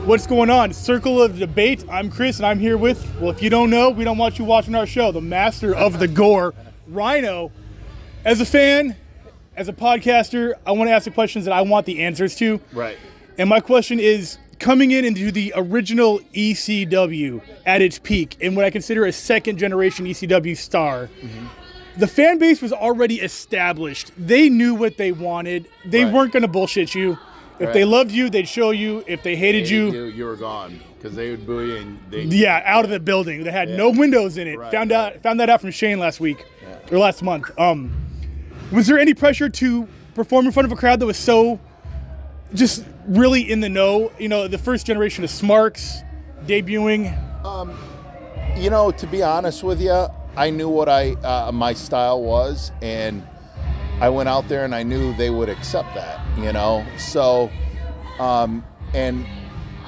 What's going on? Circle of Debate. I'm Chris, and I'm here with, well, if you don't know, we don't want you watching our show, the master of the gore, Rhyno. As a fan, as a podcaster, I want to ask the questions that I want the answers to. Right. And my question is, coming into the original ECW at its peak, and what I consider a second-generation ECW star, the fan base was already established. They knew what they wanted. They weren't going to bullshit you. If they loved you, they'd show you. If they hated you, you were gone because they would boo you. And out of the building. They had no windows in it. Found that out from Shane last week or last month. Was there any pressure to perform in front of a crowd that was so just really in the know? You know, the first generation of Smarks debuting. You know, to be honest with you, I knew what my style was, and I went out there and I knew they would accept that, you know? So, and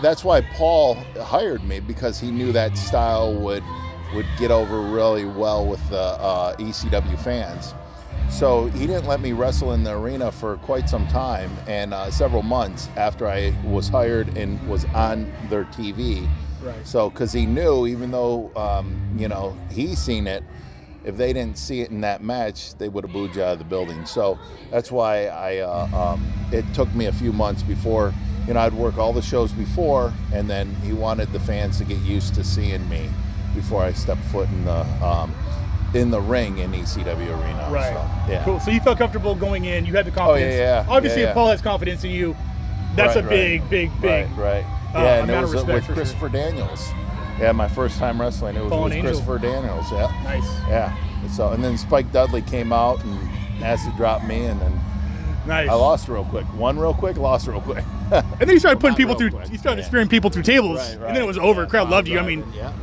that's why Paul hired me, because he knew that style would get over really well with the ECW fans. So he didn't let me wrestle in the arena for quite some time, and several months after I was hired and was on their TV. Right. So, because he knew, even though, you know, he's seen it, if they didn't see it in that match, they would have booed you out of the building. So that's why it took me a few months before, you know, I'd work all the shows before, and then he wanted the fans to get used to seeing me before I stepped foot in the ring in ECW arena. Right. So, yeah. Cool. So you felt comfortable going in. You had the confidence. Oh, yeah. Obviously, if Paul has confidence in you, that's a big. Right. Yeah, and it was with Christopher Daniels. Yeah, my first time wrestling, it was with Christopher Daniels. Yeah. Nice. Yeah. So, and then Spike Dudley came out and acid dropped me, and then I lost real quick. Won real quick, lost real quick. And then you started putting people through. You started spearing people through tables, and then it was over. Crowd loved you. I mean,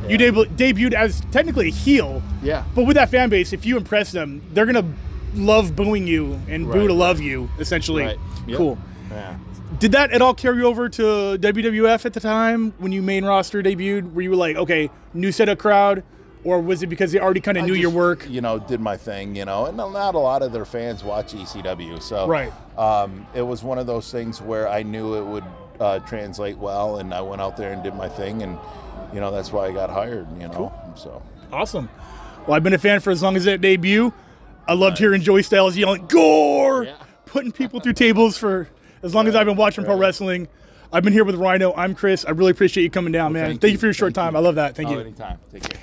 you debuted as technically a heel. Yeah. But with that fan base, if you impress them, they're gonna love booing you and boo to love you, essentially. Right. Yep. Cool. Yeah. Did that at all carry over to WWF at the time when you main roster debuted? Were you like, okay, new set of crowd, or was it because they already kind of knew your work? You know, did my thing, you know, and not a lot of their fans watch ECW, so it was one of those things where I knew it would translate well, and I went out there and did my thing, and you know, that's why I got hired. You know, so awesome. Well, I've been a fan for as long as that debut. I loved hearing Joey Styles yelling "Gore," putting people through tables for as long as I've been watching pro wrestling. I've been here with Rhyno. I'm Chris. I really appreciate you coming down, man. Thank you for your short time. I love that. Thank you. Anytime. Take care.